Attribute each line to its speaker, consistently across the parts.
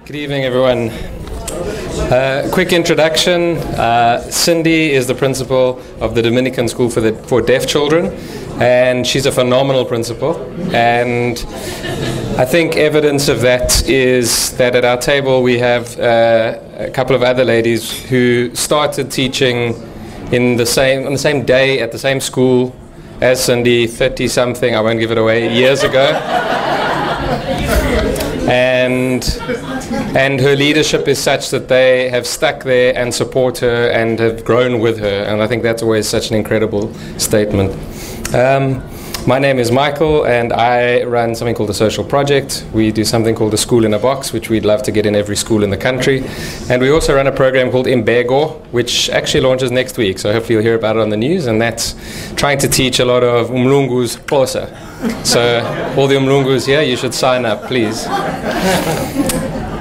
Speaker 1: Good evening, everyone. Quick introduction. Cindy is the principal of the Dominican School for Deaf Children, and she's a phenomenal principal. And I think evidence of that is that at our table we have a couple of other ladies who started teaching on the same day at the same school as Cindy, 30-something, I won't give it away, years ago. And her leadership is such that they have stuck there and support her and have grown with her, and I think that's always such an incredible statement. My name is Michael, and I run something called the Social Project. We do something called the School in a Box, which we'd love to get in every school in the country. And we also run a program called Imbego, which actually launches next week, so hopefully you'll hear about it on the news, and that's trying to teach a lot of umlungus Xhosa. So all the umlungus here, you should sign up, please.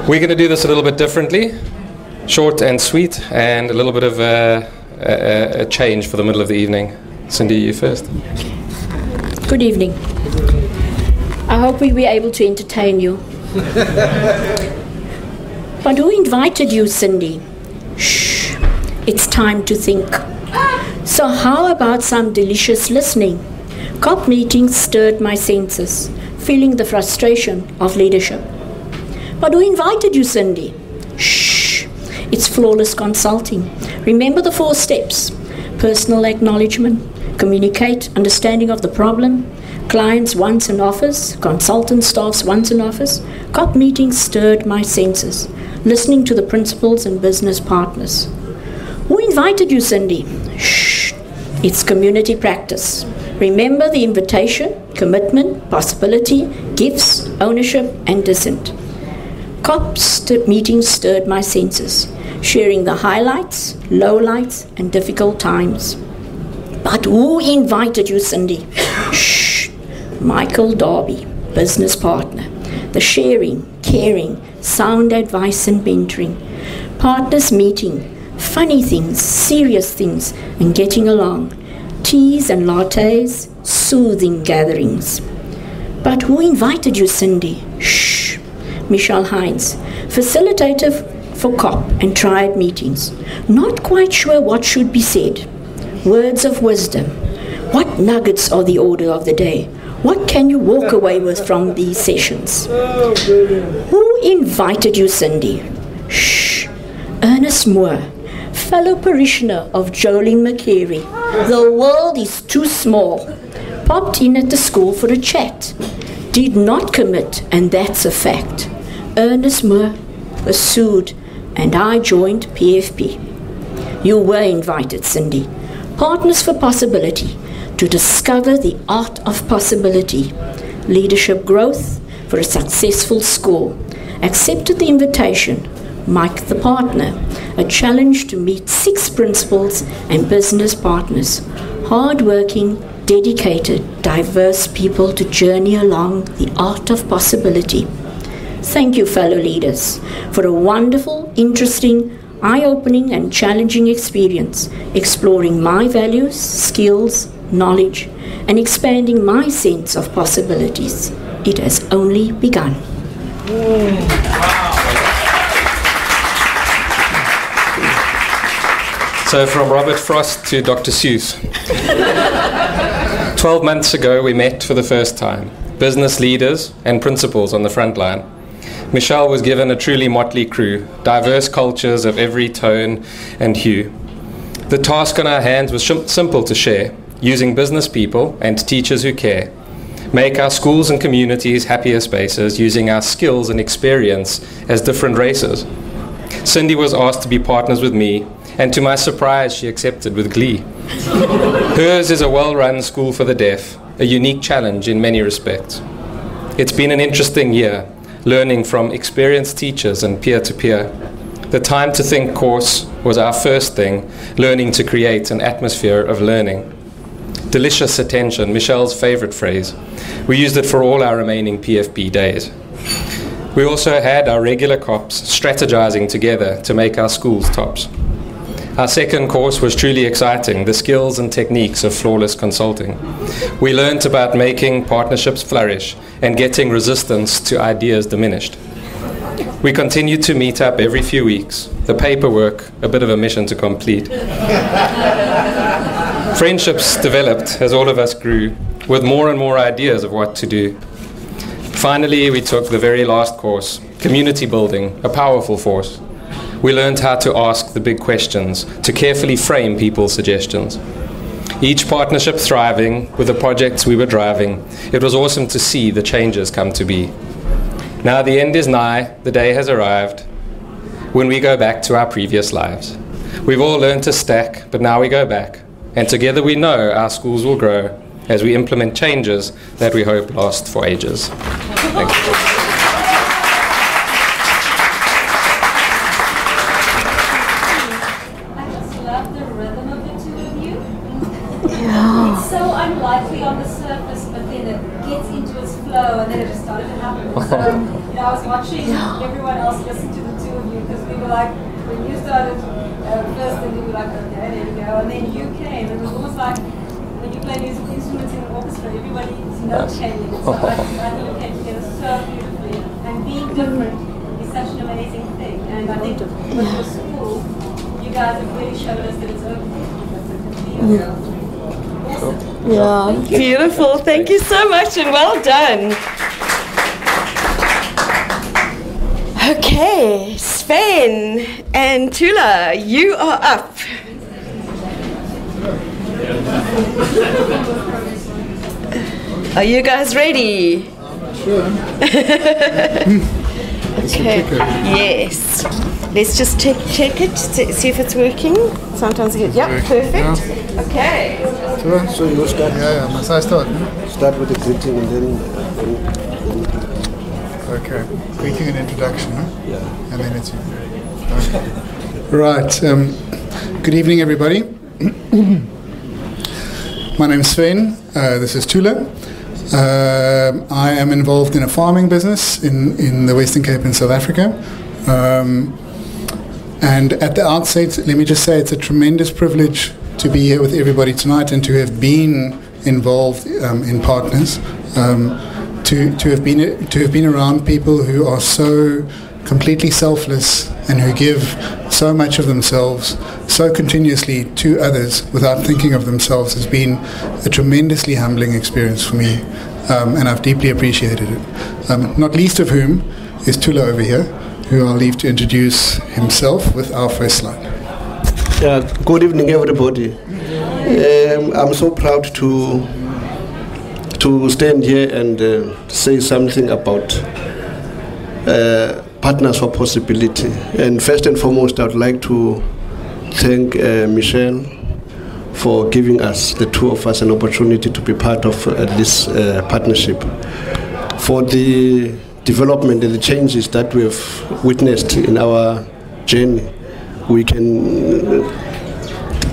Speaker 1: We're going to do this a little bit differently, short and sweet, and a little bit of a change for the middle of the evening. Cindy, you first.
Speaker 2: Good evening. I hope we'll be able to entertain you. But who invited you, Cindy? Shh, it's time to think. So how about some delicious listening? COP meetings stirred my senses, feeling the frustration of leadership. But who invited you, Cindy? Shh, it's flawless consulting. Remember the 4 steps: personal acknowledgement, communicate, understanding of the problem, clients' wants and offers, consultant staff's wants and offers. COP meetings stirred my senses, listening to the principals and business partners. Who invited you, Cindy? Shh, it's community practice. Remember the invitation, commitment, possibility, gifts, ownership, and dissent. COP meetings stirred my senses, sharing the highlights, lowlights, and difficult times. But who invited you, Cindy? Shh, Michael Darby, business partner. The sharing, caring, sound advice and mentoring. Partners meeting, funny things, serious things, and getting along. Teas and lattes, soothing gatherings. But who invited you, Cindy? Shh, Michelle Hines, facilitator for COP and triad meetings. Not quite sure what should be said. Words of wisdom. What nuggets are the order of the day? What can you walk away with from these sessions? Who invited you, Cindy? Shh, Ernest Moore, fellow parishioner of Jolene McCary. The world is too small. Popped in at the school for a chat. Did not commit, and that's a fact. Ernest Moore pursued, and I joined PFP. You were invited, Cindy. Partners for Possibility, to discover the art of possibility. Leadership growth for a successful school. Accepted the invitation. Mike the partner. A challenge to meet 6 principals and business partners. Hard-working, dedicated, diverse people to journey along the art of possibility. Thank you, fellow leaders, for a wonderful, interesting, eye-opening and challenging experience, exploring my values, skills, knowledge, and expanding my sense of possibilities. It has only begun.
Speaker 1: So from Robert Frost to Dr. Seuss. 12 months ago we met for the first time, business leaders and principals on the front line. Michelle was given a truly motley crew, diverse cultures of every tone and hue. The task on our hands was simple to share, using business people and teachers who care. Make our schools and communities happier spaces, using our skills and experience as different races. Cindy was asked to be partners with me, and to my surprise, she accepted with glee. Hers is a well-run school for the deaf, a unique challenge in many respects. It's been an interesting year, learning from experienced teachers and peer-to-peer. The Time to Think course was our first thing, learning to create an atmosphere of learning. Delicious attention, Michelle's favorite phrase. We used it for all our remaining PFP days. We also had our regular COPs strategizing together to make our schools tops. Our second course was truly exciting, the skills and techniques of flawless consulting. We learned about making partnerships flourish and getting resistance to ideas diminished. We continued to meet up every few weeks, the paperwork a bit of a mission to complete. Friendships developed as all of us grew, with more and more ideas of what to do. Finally, we took the very last course, community building, a powerful force. We learned how to ask the big questions, to carefully frame people's suggestions. Each partnership thriving with the projects we were driving, it was awesome to see the changes come to be. Now the end is nigh, the day has arrived, when we go back to our previous lives. We've all learned to stack, but now we go back, and together we know our schools will grow as we implement changes that we hope last for ages. Thank you.
Speaker 3: It's so unlikely on the surface, but then it gets into its flow, and then it just started to happen. So, I was watching everyone else listen to the two of you, because we were like, when you started first, then we were like, okay, there you go, and then you came, and it was almost like when you play musical instruments in an orchestra, everybody's note changing. So I think you came together so beautifully, and being different is such an amazing thing. And I think with your school, you guys have really showed us that it's open.
Speaker 4: Yeah, beautiful. Thank you so much and well done. Okay, Sven and Tula, you are up. Are you guys ready?
Speaker 5: Sure.
Speaker 4: Okay. Yes. Let's just check it, see if it's working. Sometimes it gets, yep, perfect.
Speaker 5: Yeah.
Speaker 4: Okay.
Speaker 5: So you start.
Speaker 6: Yeah, must I start?
Speaker 5: Start with the greeting and then.
Speaker 6: Okay, greeting and introduction, huh?
Speaker 5: Yeah.
Speaker 6: And then it's you. Okay. Right. Good evening, everybody. My name is Sven. This is Tula. I am involved in a farming business in the Western Cape in South Africa. And at the outset, let me just say it's a tremendous privilege to be here with everybody tonight and to have been involved in partners, to have been around people who are so completely selfless and who give so much of themselves so continuously to others without thinking of themselves has been a tremendously humbling experience for me, and I've deeply appreciated it. Not least of whom is Tula over here, who I'll leave to introduce himself with our first slide.
Speaker 5: Yeah, good evening, everybody. I'm so proud to stand here and say something about Partners for Possibility. And first and foremost, I would like to thank Michelle for giving us, the two of us, an opportunity to be part of this partnership. For the development and the changes that we have witnessed in our journey, we can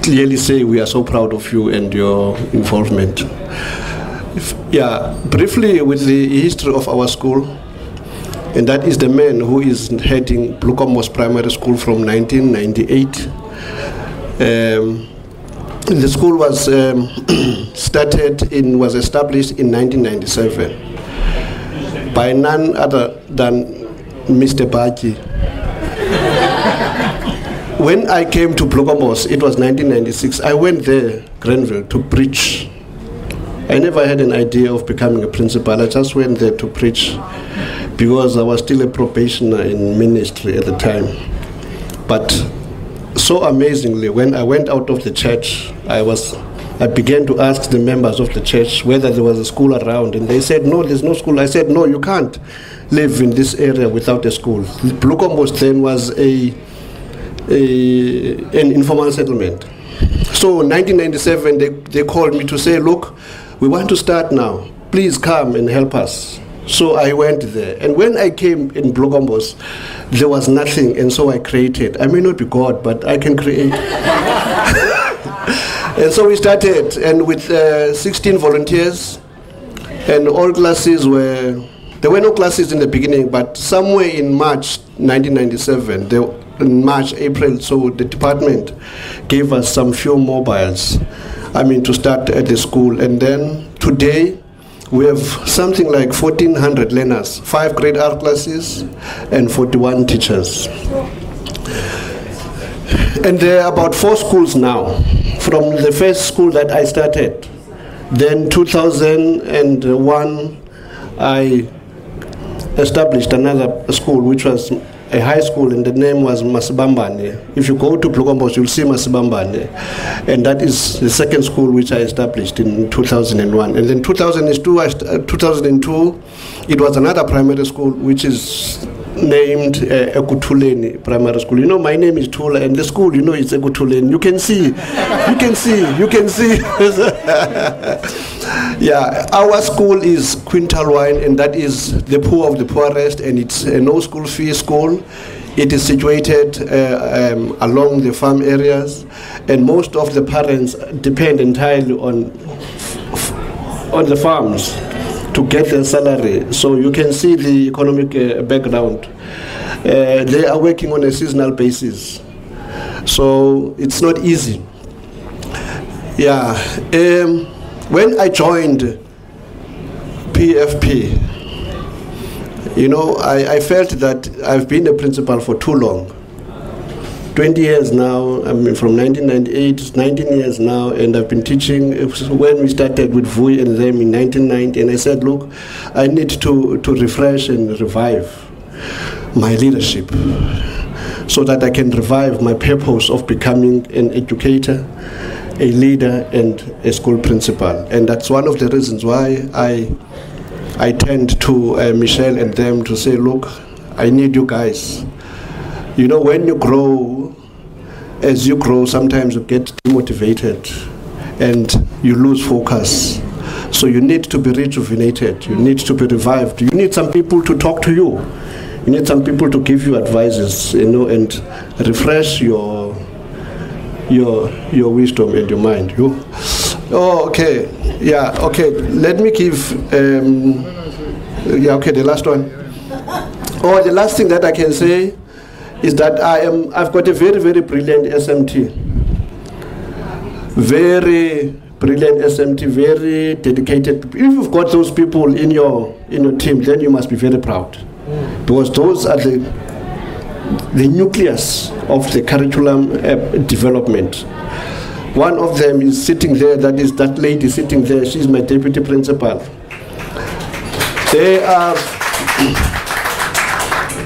Speaker 5: clearly say we are so proud of you and your involvement. Briefly with the history of our school, and that is the man who is heading Blue Combos Primary School from 1998. The school was was established in 1997 by none other than Mr. Baji. When I came to Blue Combos, it was 1996. I went there, Grenville, to preach. I never had an idea of becoming a principal. I just went there to preach because I was still a probationer in ministry at the time. But so amazingly, when I went out of the church, I began to ask the members of the church whether there was a school around, and they said, no, there's no school. I said, no, you can't live in this area without a school. Blue Combos then was an informal settlement. So in 1997, they called me to say, look, we want to start now. Please come and help us. So I went there. And when I came in Blue Combos, there was nothing, and so I created. I may not be God, but I can create. And so we started, and with 16 volunteers, and all classes there were no classes in the beginning, but somewhere in March 1997, in March, April, so the department gave us some few mobiles, to start at the school. And then today, we have something like 1,400 learners, 5 grade R classes, and 41 teachers. And there are about 4 schools now. From the first school that I started, then 2001, I established another school, which was a high school, and the name was Masibambane. If you go to Plugombos, you'll see Masibambane. And that is the second school which I established in 2001. And then 2002, it was another primary school, which is named Ekutuleni Primary School. You know, my name is Tula, and the school, you know, it's Ekutuleni. You can see. Yeah, our school is Quintal Wine, and that is the poor of the poorest, and it's a no school fee school. It is situated along the farm areas, and most of the parents depend entirely on the farms to get their salary. So you can see the economic background. They are working on a seasonal basis, so it's not easy. Yeah. When I joined PFP, you know, I felt that I've been a principal for too long. 20 years now, I mean from 1998, it's 19 years now, and I've been teaching. When we started with Vui and them in 1990, and I said, look, I need to refresh and revive my leadership so that I can revive my purpose of becoming an educator, a leader, and a school principal. And that's one of the reasons why I turned to Michelle and them to say, look, I need you guys. You know, when you grow, as you grow, sometimes you get demotivated and you lose focus. So you need to be rejuvenated, you need to be revived, you need some people to talk to you. You need some people to give you advices, you know, and refresh your wisdom and your mind. Oh, okay. Yeah, okay. Let me give yeah, okay, the last one. Oh, the last thing that I can say is that I've got a very, very brilliant SMT. Very brilliant SMT, very dedicated. If you've got those people in your team, then you must be very proud. Because those are the nucleus of the curriculum development. One of them is sitting there, that is that lady sitting there, she's my deputy principal. They are,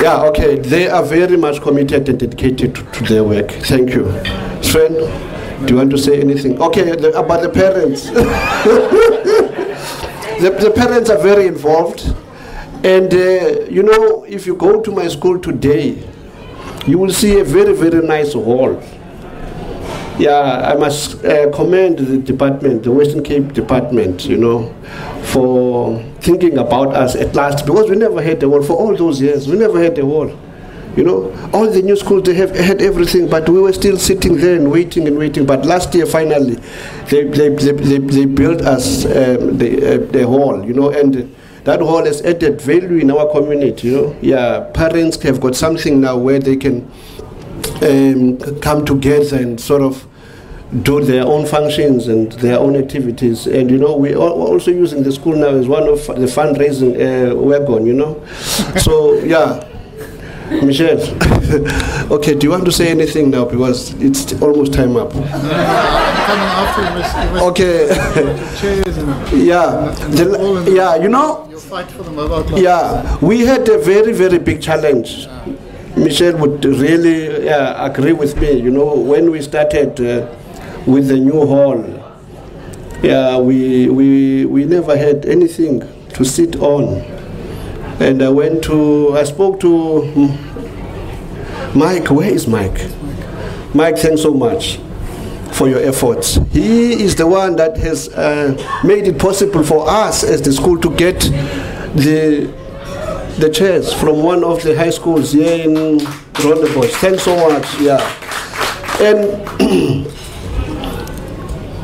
Speaker 5: yeah, okay, they are very much committed and dedicated to their work. Thank you. Sven, do you want to say anything? Okay, about the parents. the parents are very involved. And, you know, if you go to my school today, you will see a very, very nice hall. Yeah, I must commend the department, the Western Cape department, you know, for thinking about us at last, because we never had the hall for all those years. We never had the hall. You know, all the new schools, they have had everything, but we were still sitting there and waiting and waiting. But last year, finally, they built us the hall, you know, and that hall has added value in our community, you know. Yeah, parents have got something now where they can come together and sort of do their own functions and their own activities. And, you know, we are also using the school now as one of the fundraising wagon, you know. So, yeah. Michelle, okay, do you want to say anything now, because it's almost time up? Okay. Yeah, yeah, you know.
Speaker 6: You'll fight for the mobile club.
Speaker 5: Yeah, we had a very, very big challenge. Michelle would really agree with me. You know, when we started with the new hall, yeah, we never had anything to sit on. And I spoke to Mike. Where is Mike? Mike, thanks so much for your efforts. He is the one that has made it possible for us as the school to get the chairs from one of the high schools here in Rondebosch. Thanks so much, yeah. And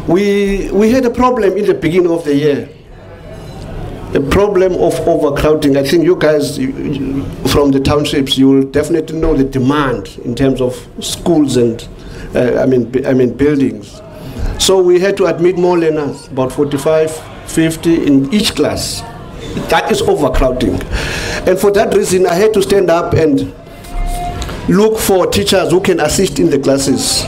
Speaker 5: we had a problem in the beginning of the year. A problem of overcrowding. I think you guys from the townships, you will definitely know the demand in terms of schools and I mean buildings. So we had to admit more learners, about 45 50 in each class. That is overcrowding. And for that reason, I had to stand up and look for teachers who can assist in the classes.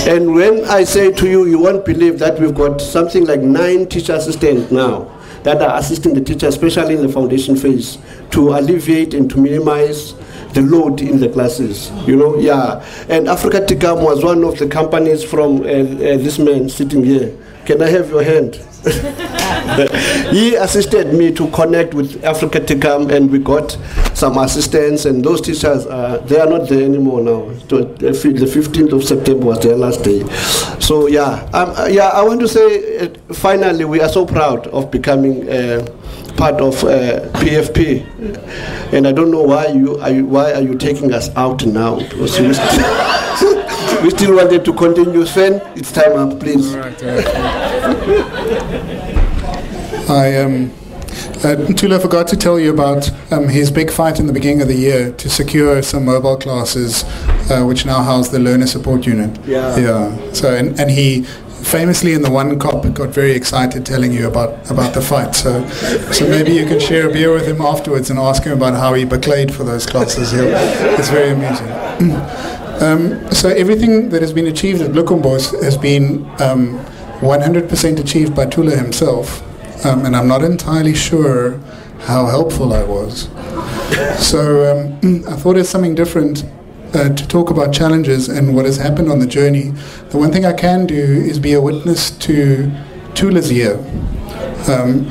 Speaker 5: And when I say to you, you won't believe that we've got something like 9 teacher assistants now that are assisting the teachers, especially in the foundation phase, to alleviate and to minimize the load in the classes, you know, yeah. And Africa Ticam was one of the companies from this man sitting here. Can I have your hand? He assisted me to connect with Africa Ticam, and we got some assistance, and those teachers, they are not there anymore now. The 15th of September was their last day. So yeah, I want to say, finally, we are so proud of becoming part of PFP, and I don't know why are you taking us out now? Because we still wanted to continue. Sven, it's time up, please.
Speaker 6: All right, Tula forgot to tell you about his big fight in the beginning of the year to secure some mobile classes, which now house the learner support unit. Yeah. So and he famously in the one cop got very excited telling you about the fight. So maybe you can share a beer with him afterwards and ask him about how he baklayed for those classes. It's very amusing. So everything that has been achieved at Bloekombos has been 100% achieved by Tula himself, and I'm not entirely sure how helpful I was. So I thought it's something different to talk about challenges and what has happened on the journey. The one thing I can do is be a witness to Tula's year. And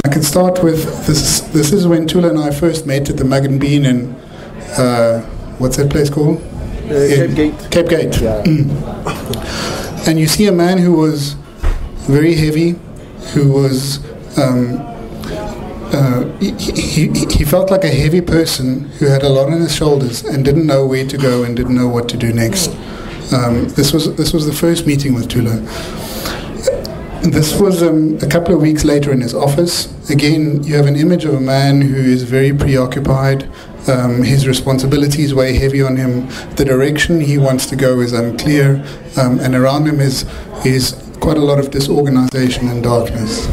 Speaker 6: I can start with this is when Tula and I first met at the Mug and Bean in what's that place called? Cape Gate.
Speaker 5: Yeah.
Speaker 6: And you see a man who was very heavy, who was he felt like a heavy person who had a lot on his shoulders and didn't know where to go and didn't know what to do next. This was the first meeting with Tula. This was a couple of weeks later in his office. Again, you have an image of a man who is very preoccupied. His responsibilities weigh heavy on him. The direction he wants to go is unclear, and around him is quite a lot of disorganization and darkness.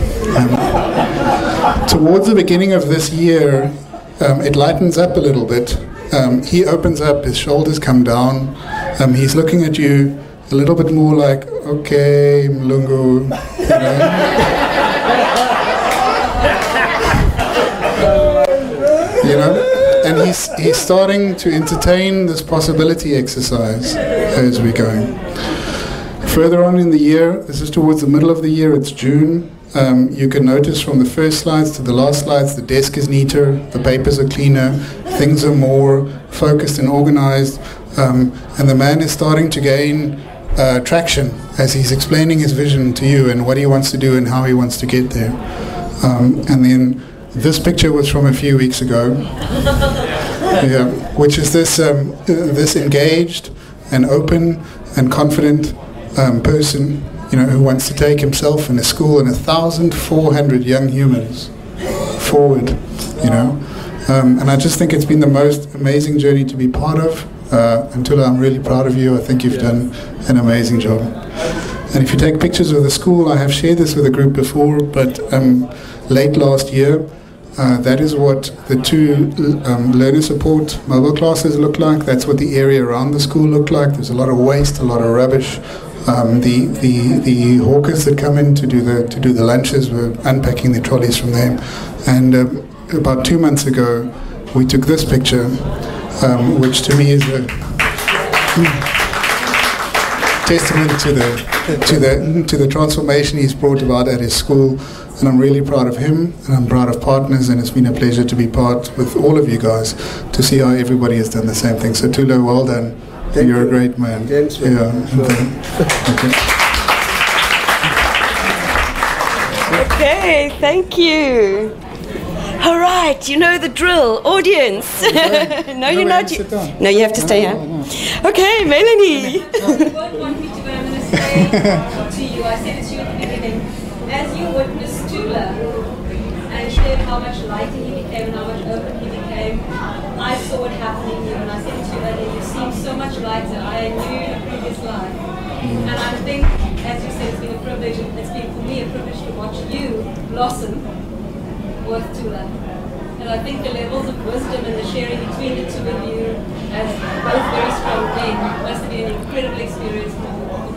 Speaker 6: Towards the beginning of this year, it lightens up a little bit. He opens up, his shoulders come down. He's looking at you a little bit more like, okay, Mlungu, you know. You know? And he's starting to entertain this possibility exercise as we're going. Further on in the year, this is towards the middle of the year, it's June. You can notice from the first slides to the last slides, the desk is neater, the papers are cleaner, things are more focused and organized, and the man is starting to gain traction as he's explaining his vision to you and what he wants to do and how he wants to get there. And then this picture was from a few weeks ago, which is this engaged and open and confident person, you know, who wants to take himself and his school and 1,400 young humans forward, you know. And I just think it's been the most amazing journey to be part of. And Tula, I'm really proud of you. I think you've done an amazing job. And if you take pictures of the school, I have shared this with a group before, but late last year, that is what the 2 learner support mobile classes look like. That's what the area around the school looked like. There's a lot of waste, a lot of rubbish. The hawkers that come in to do the lunches were unpacking their trolleys from there. And about 2 months ago, we took this picture, which to me is a testament to the transformation he's brought about at his school. And I'm really proud of him, and I'm proud of partners, and it's been a pleasure to be part with all of you guys to see how everybody has done the same thing. So Tula, well done. You're a great man.
Speaker 5: Thanks.
Speaker 6: Yeah.
Speaker 4: Okay, thank you. All right, you know the drill, audience. No, you're not. No, you have to stay here. Okay, Melanie.
Speaker 3: You won't want me to, but I'm going to say to you. I said it to you at the beginning. As you witnessed Tula and shared how much lighter he became and how much open he became, I saw it happening in you, and I said to you earlier, you seem so much lighter. I knew in a previous life And I think, as you said, it's been a privilege, it's been for me a privilege to watch you blossom with Tula. And I think the levels of wisdom and the sharing between the two of you as both very strong men must have been an incredible experience for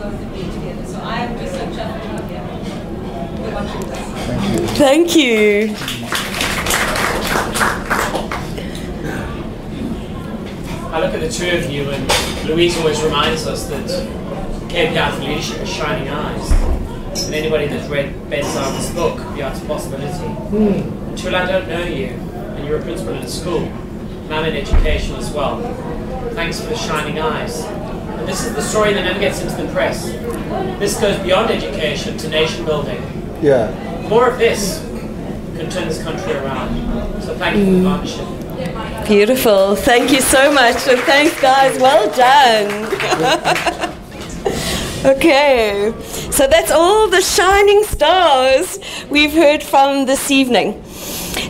Speaker 3: both of you together. So I am just so chuffed to be here for watching this.
Speaker 4: Thank you.
Speaker 7: I look at the two of you, and Louise always reminds us that KPI for Leadership is shining eyes. And anybody that's read Ben Simon's book, The Art of Possibility, Tula, I don't know you, and you're a principal in a school, and I'm in education as well. Thanks for the shining eyes. And this is the story that never gets into the press. This goes beyond education to nation building.
Speaker 5: Yeah.
Speaker 7: More of this can turn this country around. So thank you for the partnership.
Speaker 4: Beautiful. Thank you so much. And thanks, guys. Well done. Okay. So that's all the shining stars we've heard from this evening.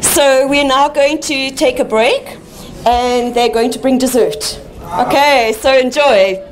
Speaker 4: So we're now going to take a break, and they're going to bring dessert. Okay, so enjoy.